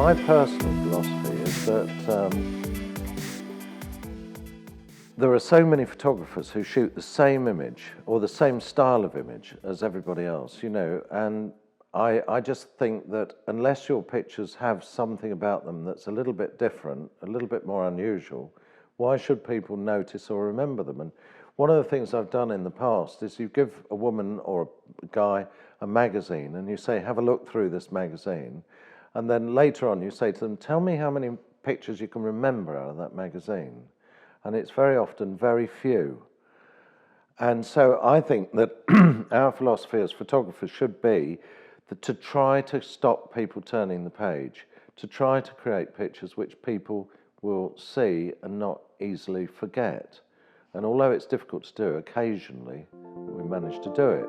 My personal philosophy is that there are so many photographers who shoot the same image or the same style of image as everybody else, you know, and I just think that unless your pictures have something about them that's a little bit different, a little bit more unusual, why should people notice or remember them? And one of the things I've done in the past is you give a woman or a guy a magazine and you say, have a look through this magazine. And then later on you say to them, tell me how many pictures you can remember out of that magazine. And it's very often very few. And so I think that our philosophy as photographers should be to try to stop people turning the page, to try to create pictures which people will see and not easily forget. And although it's difficult to do, occasionally we manage to do it.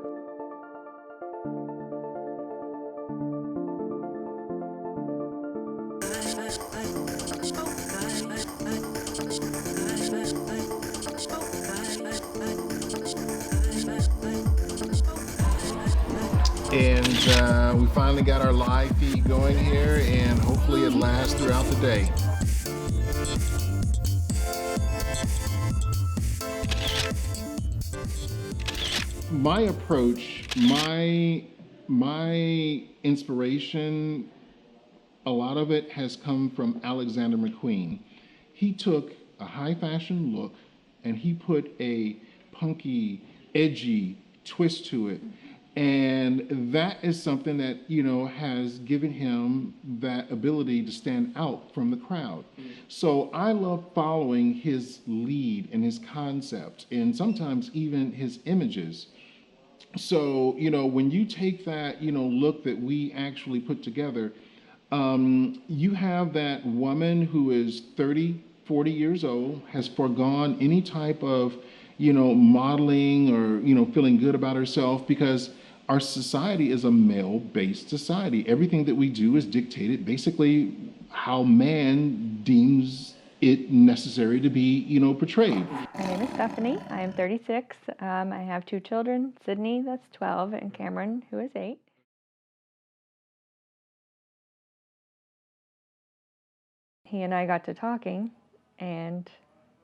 And we finally got our live feed going here, and hopefully it lasts throughout the day. My approach, my inspiration, a lot of it has come from Alexander McQueen. He took a high fashion look and he put a punky, edgy twist to it. And that is something that, you know, has given him that ability to stand out from the crowd. So I love following his lead and his concept, and sometimes even his images. So, you know, when you take that, you know, look that we actually put together, you have that woman who is 30, 40 years old, has foregone any type of, you know, modeling or, you know, feeling good about herself, because our society is a male-based society. Everything that we do is dictated basically how man deems it necessary to be, you know, portrayed. My name is Stephanie. I am 36. I have 2 children, Sydney, that's 12, and Cameron, who is 8. He and I got to talking, and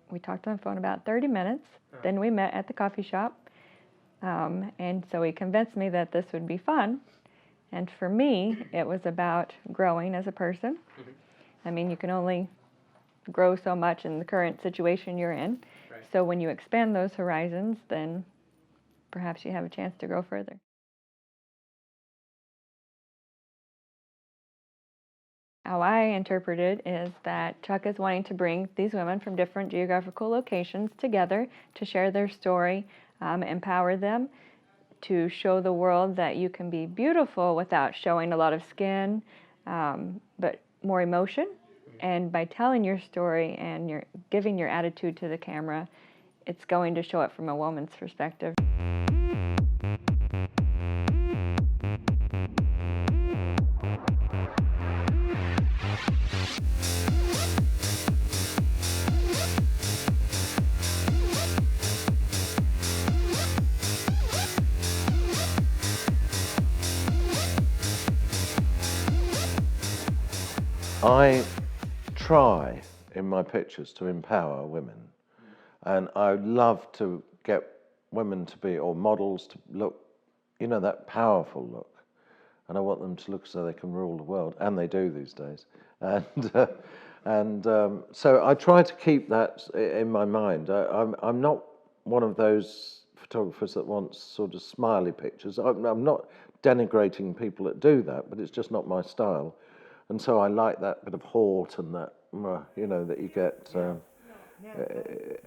we talked on the phone about 30 minutes. Then we met at the coffee shop. And so he convinced me that this would be fun. And for me, it was about growing as a person. I mean, you can only grow so much in the current situation you're in. Right. So when you expand those horizons, then perhaps you have a chance to grow further. How I interpret it is that Chuck is wanting to bring these women from different geographical locations together to share their story, empower them, to show the world that you can be beautiful without showing a lot of skin, but more emotion. And by telling your story and you're giving your attitude to the camera, it's going to show it from a woman's perspective. I try in my pictures to empower women, and I love to get women to be, or models to look, you know, that powerful look, and I want them to look as though they can rule the world, and they do these days. And so I try to keep that in my mind. I'm not one of those photographers that wants sort of smiley pictures. I'm not denigrating people that do that, but it's just not my style. And so I like that bit of haut and that, you know, that you get,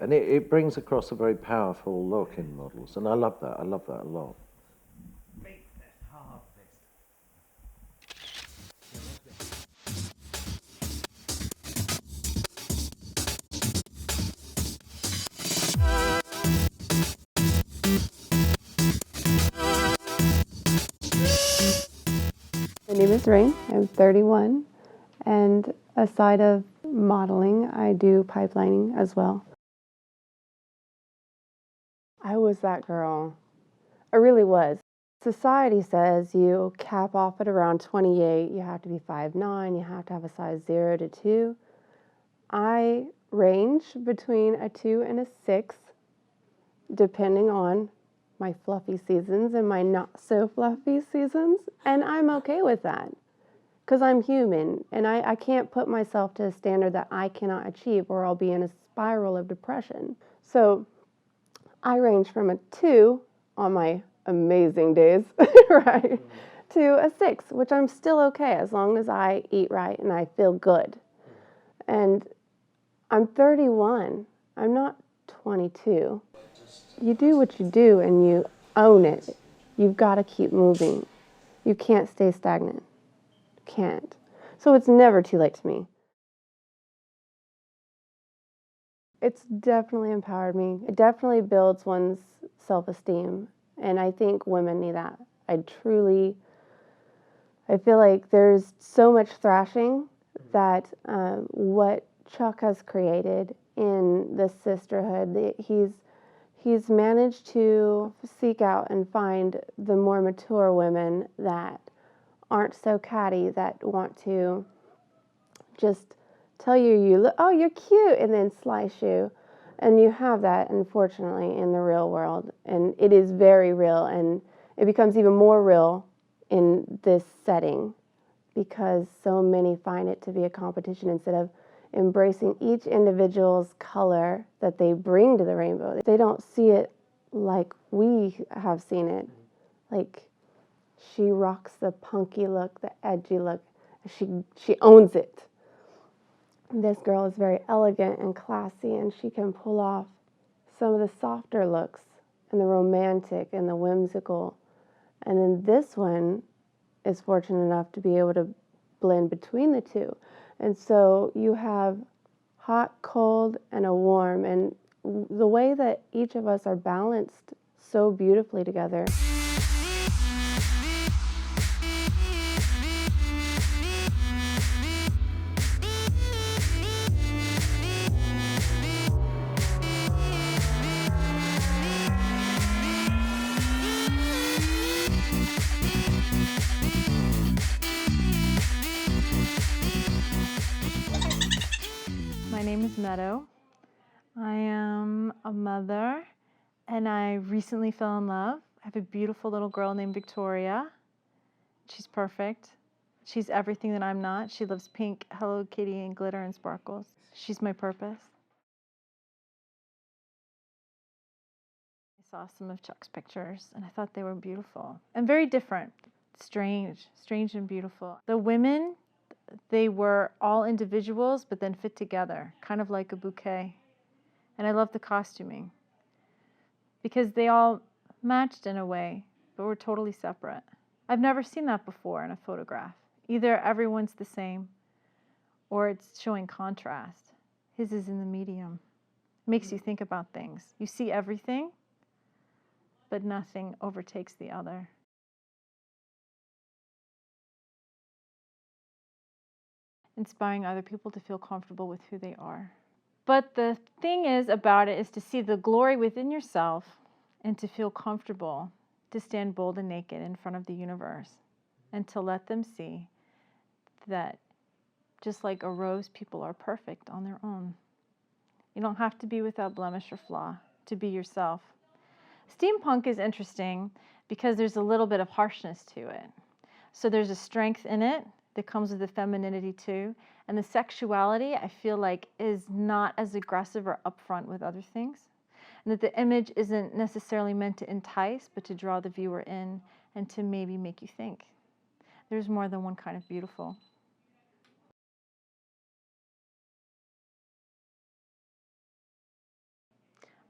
and it brings across a very powerful look in models, and I love that a lot. My name is Rain. I'm 31, and aside of modeling, I do pipelining as well. I was that girl. I really was. Society says you cap off at around 28, you have to be 5'9", you have to have a size 0 to 2. I range between a 2 and a 6, depending on my fluffy seasons and my not so fluffy seasons, and I'm okay with that because I'm human and I can't put myself to a standard that I cannot achieve or I'll be in a spiral of depression. So I range from a 2 on my amazing days, right, to a 6, which I'm still okay as long as I eat right and I feel good. And I'm 31. I'm not 22. You do what you do and you own it. You've got to keep moving. You can't stay stagnant. Can't. So it's never too late to me. It's definitely empowered me. It definitely builds one's self-esteem. And I think women need that. I feel like there's so much thrashing that what Chuck has created in the sisterhood, he's managed to seek out and find the more mature women that aren't so catty, that want to just tell you look, oh, you're cute, and then slice you. And you have that, unfortunately, in the real world. And it is very real, and it becomes even more real in this setting because so many find it to be a competition instead of embracing each individual's color that they bring to the rainbow. They don't see it like we have seen it. Like, she rocks the punky look, the edgy look. She owns it. This girl is very elegant and classy, and she can pull off some of the softer looks and the romantic and the whimsical. And then this one is fortunate enough to be able to blend between the two. And so you have hot, cold, and a warm. And the way that each of us are balanced so beautifully together. My name is Meadow. I am a mother, and I recently fell in love. I have a beautiful little girl named Victoria. She's perfect. She's everything that I'm not. She loves pink, Hello Kitty, and glitter and sparkles. She's my purpose. I saw some of Chuck's pictures, and I thought they were beautiful and very different. Strange and beautiful. The women, they were all individuals, but then fit together, kind of like a bouquet. And I love the costuming because they all matched in a way, but were totally separate. I've never seen that before in a photograph. Either everyone's the same or it's showing contrast. His is in the medium. It makes you think about things. You see everything, but nothing overtakes the other. Inspiring other people to feel comfortable with who they are. But the thing is about it is to see the glory within yourself and to feel comfortable to stand bold and naked in front of the universe and to let them see that just like a rose, people are perfect on their own. You don't have to be without blemish or flaw to be yourself. Steampunk is interesting because there's a little bit of harshness to it. So there's a strength in it that comes with the femininity too. And the sexuality, I feel like, is not as aggressive or upfront with other things. And that the image isn't necessarily meant to entice, but to draw the viewer in and to maybe make you think. There's more than one kind of beautiful.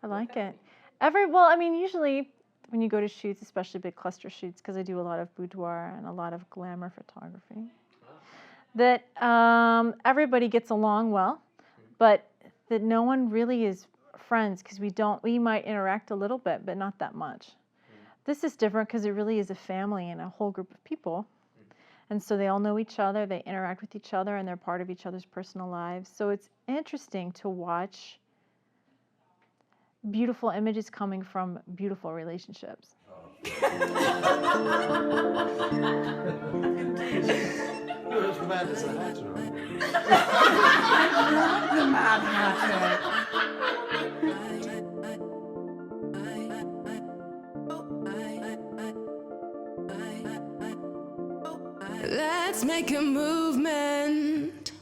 I like it. Usually when you go to shoots, especially big cluster shoots, because I do a lot of boudoir and a lot of glamour photography, that everybody gets along well, but that no one really is friends because we might interact a little bit, but not that much. This is different because it really is a family and a whole group of people. And so they all know each other, they interact with each other, and they're part of each other's personal lives. So it's interesting to watch beautiful images coming from beautiful relationships. You're as mad as a hatter, aren't you? The Mad Hatter. Let's make a movement.